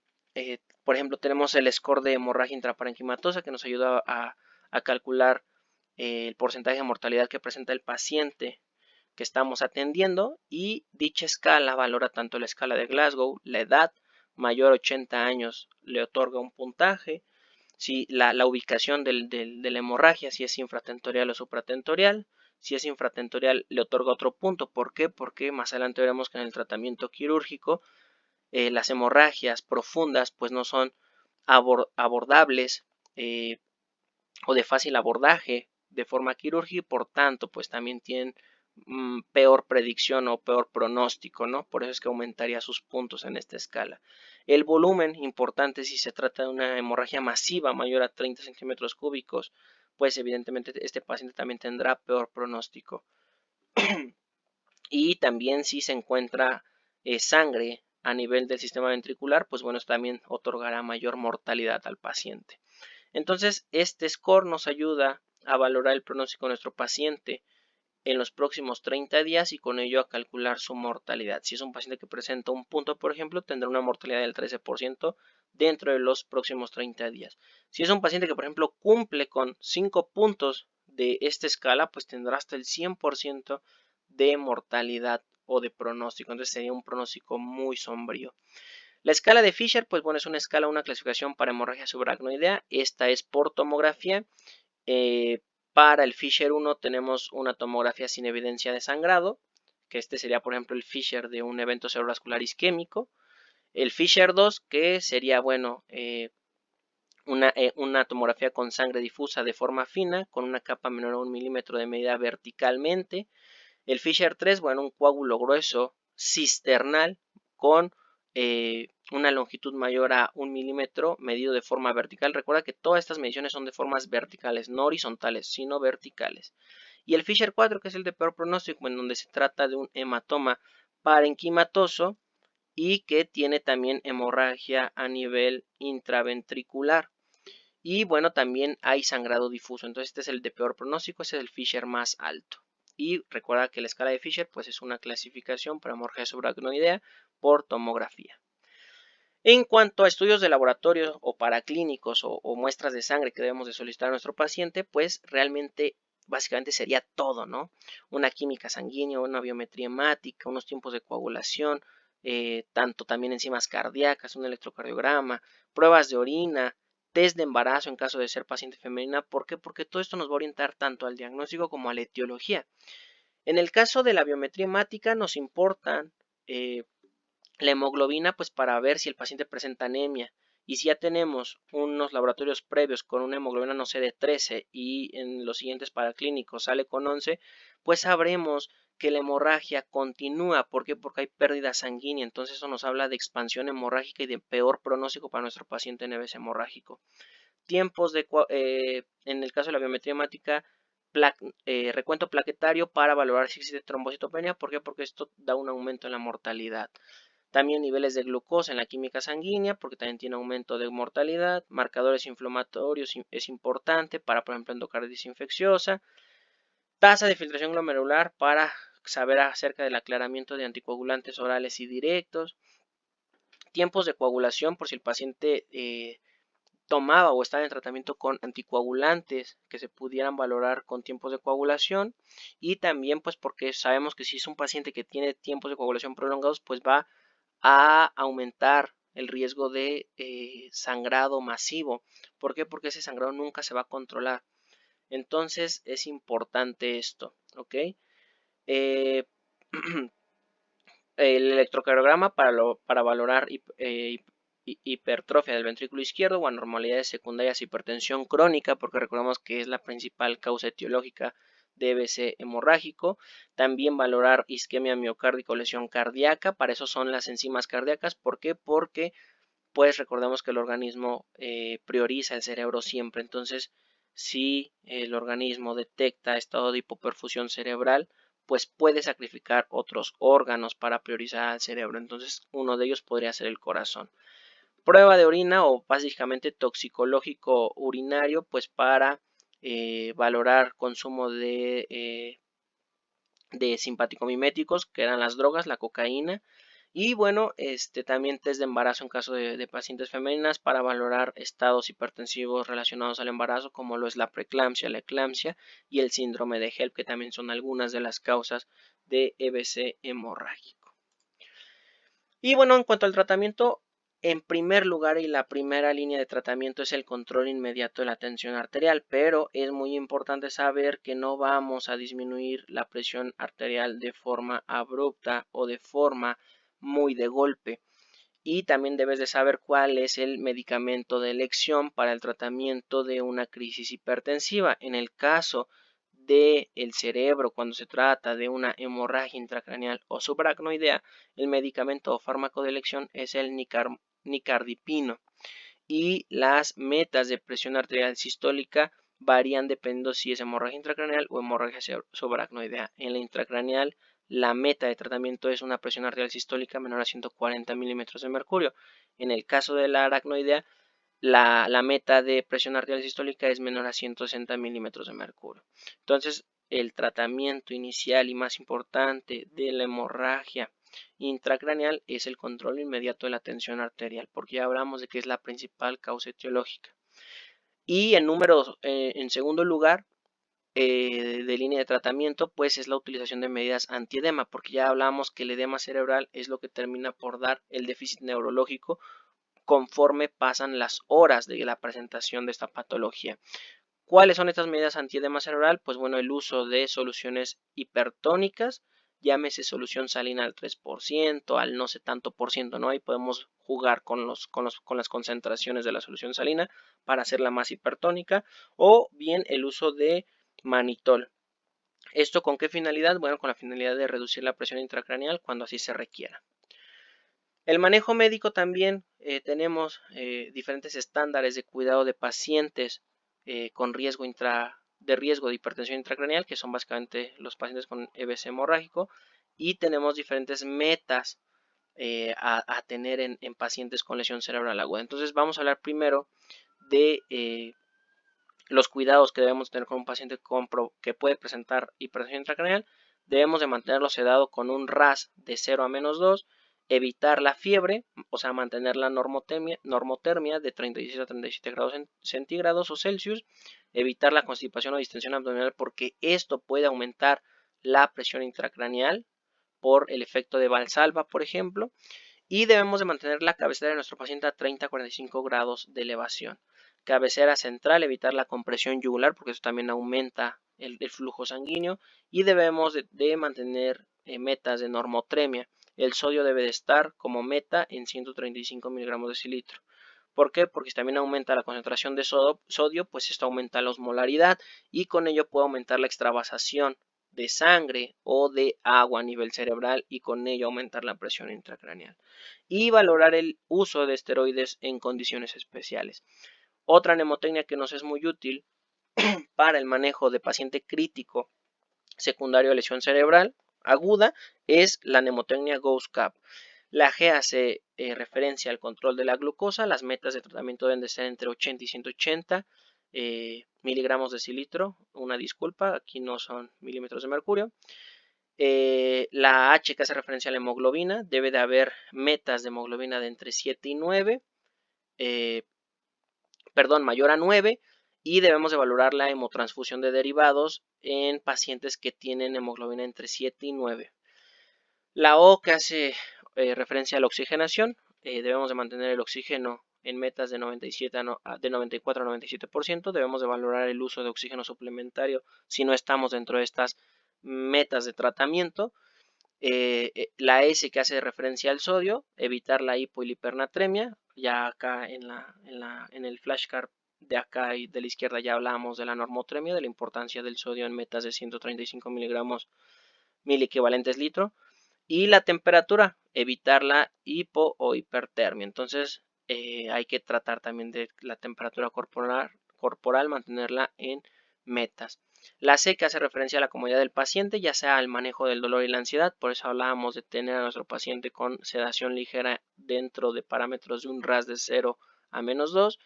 Por ejemplo, tenemos el score de hemorragia intraparenquimatosa, que nos ayuda a calcular el porcentaje de mortalidad que presenta el paciente que estamos atendiendo, y dicha escala valora tanto la escala de Glasgow, la edad, mayor a 80 años le otorga un puntaje, si la ubicación de la hemorragia, si es infratentorial o supratentorial. Si es infratentorial le otorga otro punto. ¿Por qué? Porque más adelante veremos que en el tratamiento quirúrgico las hemorragias profundas pues no son abordables o de fácil abordaje de forma quirúrgica y por tanto pues también tienen peor predicción o peor pronóstico, ¿no? Por eso es que aumentaría sus puntos en esta escala. El volumen, importante si se trata de una hemorragia masiva mayor a 30 centímetros cúbicos, pues evidentemente este paciente también tendrá peor pronóstico. Y también si se encuentra sangre a nivel del sistema ventricular, pues bueno, esto también otorgará mayor mortalidad al paciente. Entonces, este score nos ayuda a valorar el pronóstico de nuestro paciente en los próximos 30 días y con ello a calcular su mortalidad. Si es un paciente que presenta un punto, por ejemplo, tendrá una mortalidad del 13% dentro de los próximos 30 días. Si es un paciente que, por ejemplo, cumple con 5 puntos de esta escala, pues tendrá hasta el 100% de mortalidad o de pronóstico. Entonces sería un pronóstico muy sombrío. La escala de Fisher, pues bueno, es una escala, una clasificación para hemorragia subaracnoidea. Esta es por tomografía. Para el Fisher 1 tenemos una tomografía sin evidencia de sangrado, que este sería por ejemplo el Fisher de un evento cerebrovascular isquémico. El Fisher 2, que sería bueno una tomografía con sangre difusa de forma fina, con una capa menor a 1 milímetro de medida verticalmente. El Fisher 3, bueno, un coágulo grueso cisternal con una longitud mayor a 1 milímetro medido de forma vertical. Recuerda que todas estas mediciones son de formas verticales, no horizontales, sino verticales. Y el Fisher 4, que es el de peor pronóstico, en donde se trata de un hematoma parenquimatoso y que tiene también hemorragia a nivel intraventricular. Y bueno, también hay sangrado difuso. Entonces este es el de peor pronóstico, ese es el Fisher más alto. Y recuerda que la escala de Fisher pues es una clasificación para hemorragia subaracnoidea por tomografía. En cuanto a estudios de laboratorio o paraclínicos o muestras de sangre que debemos de solicitar a nuestro paciente, pues realmente básicamente sería todo, ¿no? Una química sanguínea, una biometría hemática, unos tiempos de coagulación, tanto también enzimas cardíacas, un electrocardiograma, pruebas de orina, test de embarazo en caso de ser paciente femenina. ¿Por qué? Porque todo esto nos va a orientar tanto al diagnóstico como a la etiología. En el caso de la biometría hemática nos importan la hemoglobina, pues para ver si el paciente presenta anemia. Y si ya tenemos unos laboratorios previos con una hemoglobina, no sé, de 13 y en los siguientes paraclínicos sale con 11, pues sabremos que la hemorragia continúa. ¿Por qué? Porque hay pérdida sanguínea. Entonces eso nos habla de expansión hemorrágica y de peor pronóstico para nuestro paciente en EBS hemorrágico. Tiempos en el caso de la biometría hemática, recuento plaquetario para valorar si existe trombocitopenia. ¿Por qué? Porque esto da un aumento en la mortalidad. También niveles de glucosa en la química sanguínea, porque también tiene aumento de mortalidad. Marcadores inflamatorios es importante para, por ejemplo, endocarditis infecciosa. Tasa de filtración glomerular para saber acerca del aclaramiento de anticoagulantes orales y directos. Tiempos de coagulación, por si el paciente tomaba o estaba en tratamiento con anticoagulantes que se pudieran valorar con tiempos de coagulación. Y también pues porque sabemos que si es un paciente que tiene tiempos de coagulación prolongados, pues va a aumentar el riesgo de sangrado masivo. ¿Por qué? Porque ese sangrado nunca se va a controlar. Entonces es importante esto, ¿ok? El electrocardiograma para valorar hipertrofia del ventrículo izquierdo o anormalidades secundarias, hipertensión crónica, porque recordemos que es la principal causa etiológica de EBC hemorrágico. También valorar isquemia miocárdica o lesión cardíaca. Para eso son las enzimas cardíacas. ¿Por qué? Porque pues recordemos que el organismo prioriza el cerebro siempre. Entonces, si el organismo detecta estado de hipoperfusión cerebral, pues puede sacrificar otros órganos para priorizar al cerebro. Entonces, uno de ellos podría ser el corazón. Prueba de orina o básicamente toxicológico urinario, pues para valorar consumo de simpaticomiméticos, que eran las drogas, la cocaína. Y bueno, también test de embarazo en caso de pacientes femeninas para valorar estados hipertensivos relacionados al embarazo, como lo es la preeclampsia, la eclampsia y el síndrome de HELP, que también son algunas de las causas de EBC hemorrágico. Y bueno, en cuanto al tratamiento, en primer lugar y la primera línea de tratamiento es el control inmediato de la tensión arterial, pero es muy importante saber que no vamos a disminuir la presión arterial de forma abrupta o de forma muy de golpe. Y también debes de saber cuál es el medicamento de elección para el tratamiento de una crisis hipertensiva. En el caso del cerebro cuando se trata de una hemorragia intracraneal o subaracnoidea, el medicamento o fármaco de elección es el nicardipino. Y las metas de presión arterial sistólica varían dependiendo si es hemorragia intracraneal o hemorragia subaracnoidea. En la intracraneal, la meta de tratamiento es una presión arterial sistólica menor a 140 milímetros de mercurio. En el caso de la aracnoidea, la meta de presión arterial sistólica es menor a 160 milímetros de mercurio. Entonces, el tratamiento inicial y más importante de la hemorragia intracraneal es el control inmediato de la tensión arterial, porque ya hablamos de que es la principal causa etiológica. Y en segundo lugar, de línea de tratamiento, pues es la utilización de medidas antiedema, porque ya hablamos que el edema cerebral es lo que termina por dar el déficit neurológico conforme pasan las horas de la presentación de esta patología. ¿Cuáles son estas medidas antiedema cerebral? Pues bueno, el uso de soluciones hipertónicas, llámese solución salina al 3%, al no sé tanto por ciento, ¿no? Ahí podemos jugar con las concentraciones de la solución salina para hacerla más hipertónica, o bien el uso de manitol. ¿Esto con qué finalidad? Bueno, con la finalidad de reducir la presión intracraneal cuando así se requiera. El manejo médico también tenemos diferentes estándares de cuidado de pacientes con riesgo de hipertensión intracraneal, que son básicamente los pacientes con EBC hemorrágico, y tenemos diferentes metas a tener en pacientes con lesión cerebral aguda. Entonces vamos a hablar primero de los cuidados que debemos tener con un paciente que puede presentar hipertensión intracraneal. Debemos de mantenerlo sedado con un RAS de 0 a -2, evitar la fiebre, o sea, mantener la normotermia de 36 a 37 grados centígrados o Celsius, evitar la constipación o distensión abdominal, porque esto puede aumentar la presión intracraneal por el efecto de Valsalva, por ejemplo, y debemos de mantener la cabecera de nuestro paciente a 30 a 45 grados de elevación. Cabecera central, evitar la compresión yugular, porque eso también aumenta el flujo sanguíneo, y debemos de mantener metas de normotremia. El sodio debe de estar como meta en 135 miligramos de decilitro. ¿Por qué? Porque si también aumenta la concentración de sodio, pues esto aumenta la osmolaridad y con ello puede aumentar la extravasación de sangre o de agua a nivel cerebral y con ello aumentar la presión intracraneal. Y valorar el uso de esteroides en condiciones especiales. Otra mnemotecnia que nos es muy útil para el manejo de paciente crítico secundario a lesión cerebral aguda es la mnemotecnia GOES-CAP. La G hace referencia al control de la glucosa. Las metas de tratamiento deben de ser entre 80 y 180 miligramos de decilitro. Una disculpa, aquí no son milímetros de mercurio. La H que hace referencia a la hemoglobina. Debe de haber metas de hemoglobina de entre 7 y 9. Mayor a 9. Y debemos de valorar la hemotransfusión de derivados en pacientes que tienen hemoglobina entre 7 y 9. La O que hace referencia a la oxigenación. Debemos de mantener el oxígeno en metas de 94 a 97%. Debemos de valorar el uso de oxígeno suplementario si no estamos dentro de estas metas de tratamiento. La S que hace referencia al sodio, evitar la hipo y la hipernatremia. Ya acá en el flashcard de acá y de la izquierda ya hablábamos de la normotremia, de la importancia del sodio en metas de 135 miligramos mil equivalentes litro. Y la temperatura, evitar la hipo o hipertermia. Entonces hay que tratar también de la temperatura corporal, mantenerla en metas. La C que hace referencia a la comodidad del paciente, ya sea al manejo del dolor y la ansiedad. Por eso hablábamos de tener a nuestro paciente con sedación ligera dentro de parámetros de un RAS de 0 a -2.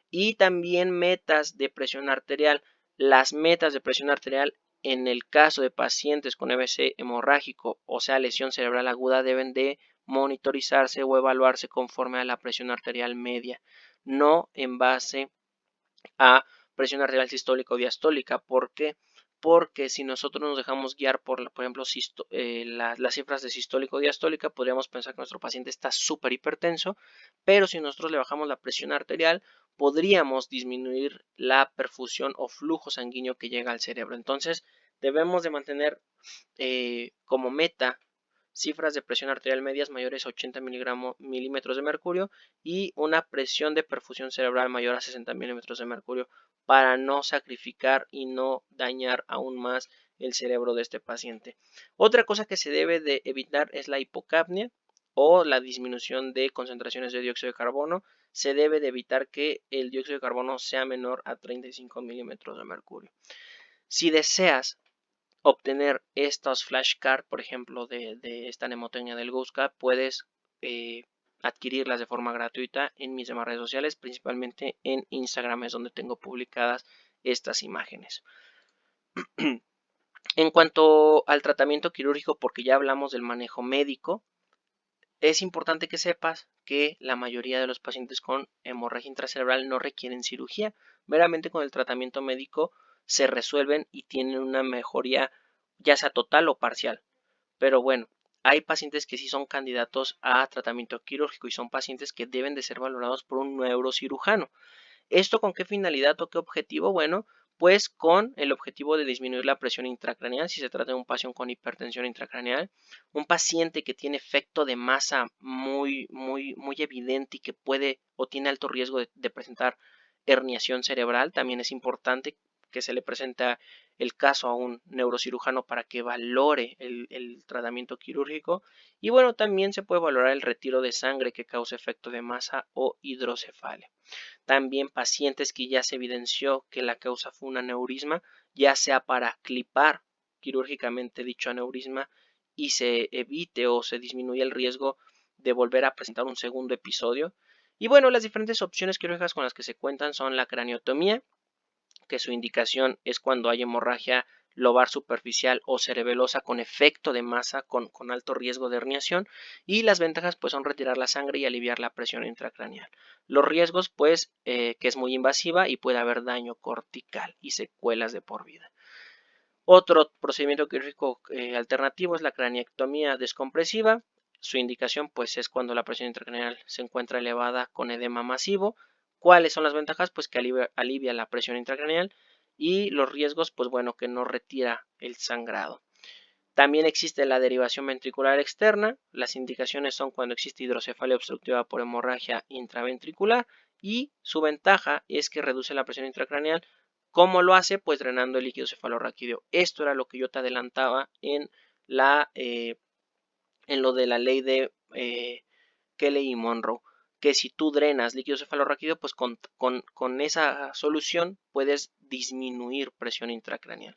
Y también metas de presión arterial. Las metas de presión arterial en el caso de pacientes con EBC hemorrágico, o sea, lesión cerebral aguda, deben de monitorizarse o evaluarse conforme a la presión arterial media, no en base a presión arterial sistólica o diastólica. ¿Por qué? Porque si nosotros nos dejamos guiar por ejemplo, las cifras de sistólica o diastólica, podríamos pensar que nuestro paciente está súper hipertenso, pero si nosotros le bajamos la presión arterial, podríamos disminuir la perfusión o flujo sanguíneo que llega al cerebro. Entonces, debemos de mantener como meta cifras de presión arterial medias mayores a 80 milímetros de mercurio y una presión de perfusión cerebral mayor a 60 milímetros de mercurio para no sacrificar y no dañar aún más el cerebro de este paciente. Otra cosa que se debe de evitar es la hipocapnia o la disminución de concentraciones de dióxido de carbono. Se debe de evitar que el dióxido de carbono sea menor a 35 milímetros de mercurio. Si deseas obtener estos flashcards, por ejemplo, de esta mnemotecnia del GhostCard, puedes adquirirlas de forma gratuita en mis demás redes sociales, principalmente en Instagram, es donde tengo publicadas estas imágenes. En cuanto al tratamiento quirúrgico, porque ya hablamos del manejo médico, es importante que sepas que la mayoría de los pacientes con hemorragia intracerebral no requieren cirugía. Meramente con el tratamiento médico se resuelven y tienen una mejoría ya sea total o parcial. Pero bueno, hay pacientes que sí son candidatos a tratamiento quirúrgico y son pacientes que deben de ser valorados por un neurocirujano. ¿Esto con qué finalidad o qué objetivo? Bueno, pues con el objetivo de disminuir la presión intracraneal si se trata de un paciente con hipertensión intracraneal, un paciente que tiene efecto de masa muy evidente y que puede o tiene alto riesgo de presentar herniación cerebral. También es importante que se le presenta el caso a un neurocirujano para que valore el tratamiento quirúrgico. Y bueno, también se puede valorar el retiro de sangre que causa efecto de masa o hidrocefalia. También pacientes que ya se evidenció que la causa fue un aneurisma, ya sea para clipar quirúrgicamente dicho aneurisma y se evite o se disminuye el riesgo de volver a presentar un segundo episodio. Y bueno, las diferentes opciones quirúrgicas con las que se cuentan son la craniotomía, que su indicación es cuando hay hemorragia lobar superficial o cerebelosa con efecto de masa con alto riesgo de herniación, y las ventajas pues son retirar la sangre y aliviar la presión intracraneal. Los riesgos pues que es muy invasiva y puede haber daño cortical y secuelas de por vida. Otro procedimiento quirúrgico alternativo es la craniectomía descompresiva. Su indicación pues es cuando la presión intracraneal se encuentra elevada con edema masivo. ¿Cuáles son las ventajas? Pues que alivia la presión intracraneal, y los riesgos pues bueno, que no retira el sangrado. También existe la derivación ventricular externa. Las indicaciones son cuando existe hidrocefalia obstructiva por hemorragia intraventricular, y su ventaja es que reduce la presión intracraneal. ¿Cómo lo hace? Pues drenando el líquido cefalorraquídeo. Esto era lo que yo te adelantaba en lo de la ley de Kelly y Monroe, que si tú drenas líquido cefalorraquídeo, pues con esa solución puedes disminuir presión intracraneal.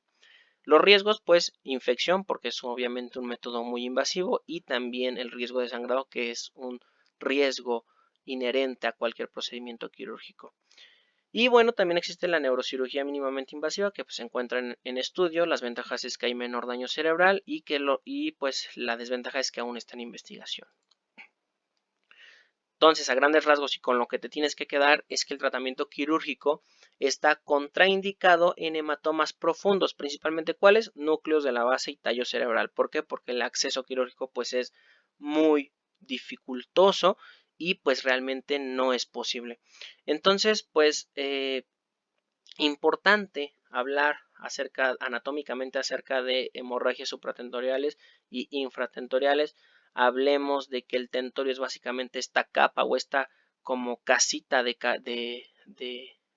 Los riesgos, pues infección, porque es obviamente un método muy invasivo, y también el riesgo de sangrado, que es un riesgo inherente a cualquier procedimiento quirúrgico. Y bueno, también existe la neurocirugía mínimamente invasiva, que pues, se encuentra en estudio. Las ventajas es que hay menor daño cerebral y pues la desventaja es que aún está en investigación. Entonces, a grandes rasgos y con lo que te tienes que quedar es que el tratamiento quirúrgico está contraindicado en hematomas profundos, principalmente ¿cuáles? Núcleos de la base y tallo cerebral. ¿Por qué? Porque el acceso quirúrgico pues es muy dificultoso y pues realmente no es posible. Entonces, pues importante hablar anatómicamente acerca de hemorragias supratentoriales y infratentoriales. Hablemos de que el tentorio es básicamente esta capa o esta como casita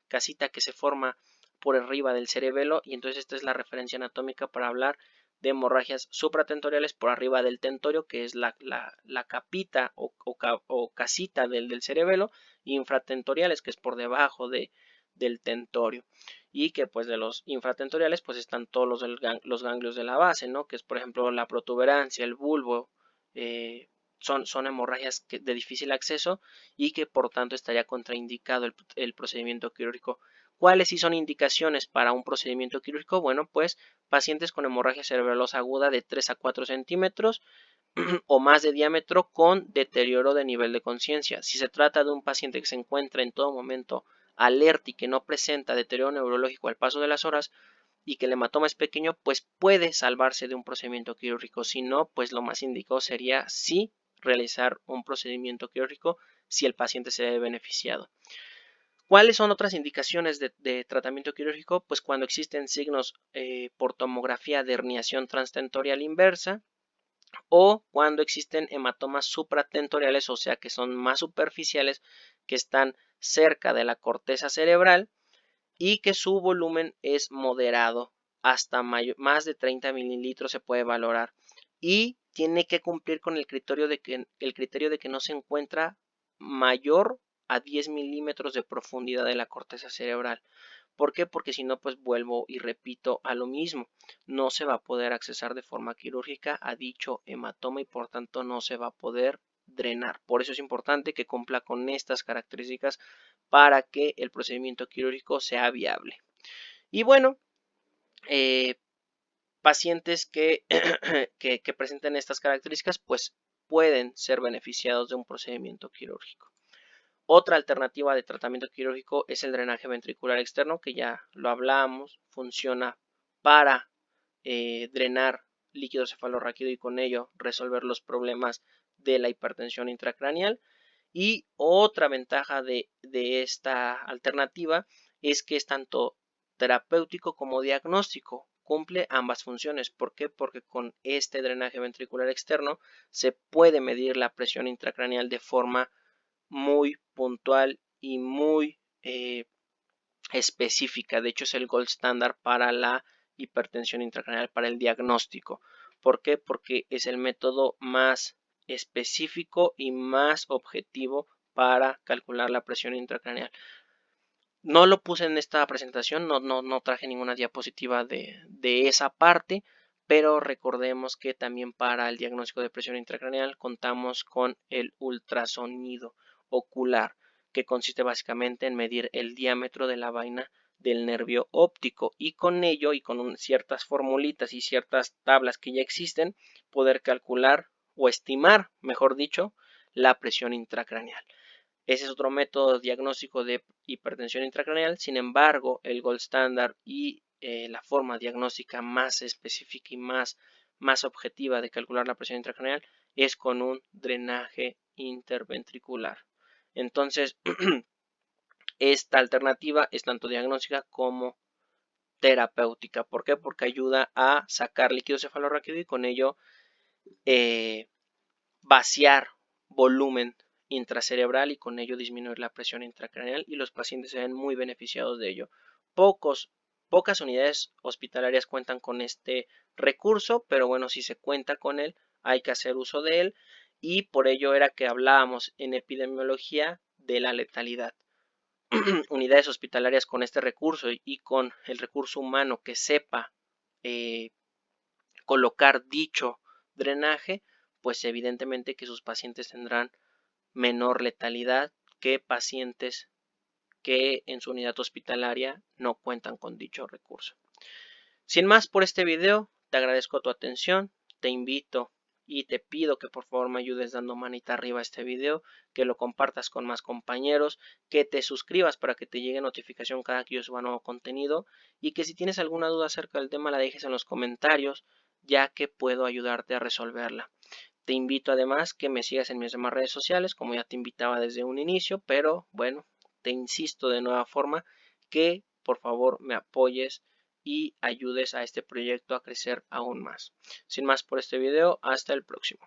casita que se forma por arriba del cerebelo, y entonces esta es la referencia anatómica para hablar de hemorragias supratentoriales por arriba del tentorio, que es la capita o casita del cerebelo, infratentoriales, que es por debajo del tentorio, y que pues de los infratentoriales pues están todos los ganglios de la base, ¿no? Que es por ejemplo la protuberancia, el bulbo, son hemorragias de difícil acceso y que por tanto estaría contraindicado el procedimiento quirúrgico. ¿Cuáles sí son indicaciones para un procedimiento quirúrgico? Bueno, pues pacientes con hemorragia cerebrosa aguda de 3 a 4 centímetros o más de diámetro con deterioro de nivel de conciencia. Si se trata de un paciente que se encuentra en todo momento alerta y que no presenta deterioro neurológico al paso de las horas y que el hematoma es pequeño, pues puede salvarse de un procedimiento quirúrgico. Si no, pues lo más indicado sería sí realizar un procedimiento quirúrgico si el paciente se ve beneficiado. ¿Cuáles son otras indicaciones de tratamiento quirúrgico? Pues cuando existen signos por tomografía de herniación transtentorial inversa, o cuando existen hematomas supratentoriales, o sea que son más superficiales, que están cerca de la corteza cerebral y que su volumen es moderado, hasta más de 30 mililitros se puede valorar, y tiene que cumplir con el criterio de que no se encuentra mayor a 10 milímetros de profundidad de la corteza cerebral. ¿Por qué? Porque si no, pues vuelvo y repito a lo mismo. No se va a poder accesar de forma quirúrgica a dicho hematoma y por tanto no se va a poder drenar. Por eso es importante que cumpla con estas características para que el procedimiento quirúrgico sea viable. Y bueno, pacientes que, que presenten estas características pues pueden ser beneficiados de un procedimiento quirúrgico. Otra alternativa de tratamiento quirúrgico es el drenaje ventricular externo, que ya lo hablamos, funciona para drenar líquido cefalorraquídeo y con ello resolver los problemas de la hipertensión intracraneal. Y otra ventaja de esta alternativa es que es tanto terapéutico como diagnóstico, cumple ambas funciones. ¿Por qué? Porque con este drenaje ventricular externo se puede medir la presión intracraneal de forma muy puntual y muy específica. De hecho, es el gold standard para la hipertensión intracraneal, para el diagnóstico. ¿Por qué? Porque es el método más específico y más objetivo para calcular la presión intracraneal. No lo puse en esta presentación, no traje ninguna diapositiva de esa parte, pero recordemos que también para el diagnóstico de presión intracraneal contamos con el ultrasonido ocular, que consiste básicamente en medir el diámetro de la vaina del nervio óptico y con ello y con ciertas formulitas y ciertas tablas que ya existen, poder calcular o estimar, mejor dicho, la presión intracraneal. Ese es otro método diagnóstico de hipertensión intracraneal. Sin embargo, el gold standard y la forma diagnóstica más específica y más objetiva de calcular la presión intracraneal es con un drenaje interventricular. Entonces, esta alternativa es tanto diagnóstica como terapéutica. ¿Por qué? Porque ayuda a sacar líquido cefalorraquídeo y con ello vaciar volumen intracerebral y con ello disminuir la presión intracraneal, y los pacientes se ven muy beneficiados de ello. Pocas unidades hospitalarias cuentan con este recurso, pero bueno, si se cuenta con él, hay que hacer uso de él, y por ello era que hablábamos en epidemiología de la letalidad. Unidades hospitalarias con este recurso y con el recurso humano que sepa colocar dicho drenaje, pues evidentemente que sus pacientes tendrán menor letalidad que pacientes que en su unidad hospitalaria no cuentan con dicho recurso. Sin más por este video, te agradezco tu atención, te invito y te pido que por favor me ayudes dando manita arriba a este video, que lo compartas con más compañeros, que te suscribas para que te llegue notificación cada que yo suba nuevo contenido y que si tienes alguna duda acerca del tema la dejes en los comentarios, ya que puedo ayudarte a resolverla. Te invito además que me sigas en mis demás redes sociales, como ya te invitaba desde un inicio, pero bueno, te insisto de nueva forma que por favor me apoyes y ayudes a este proyecto a crecer aún más. Sin más por este video, hasta el próximo.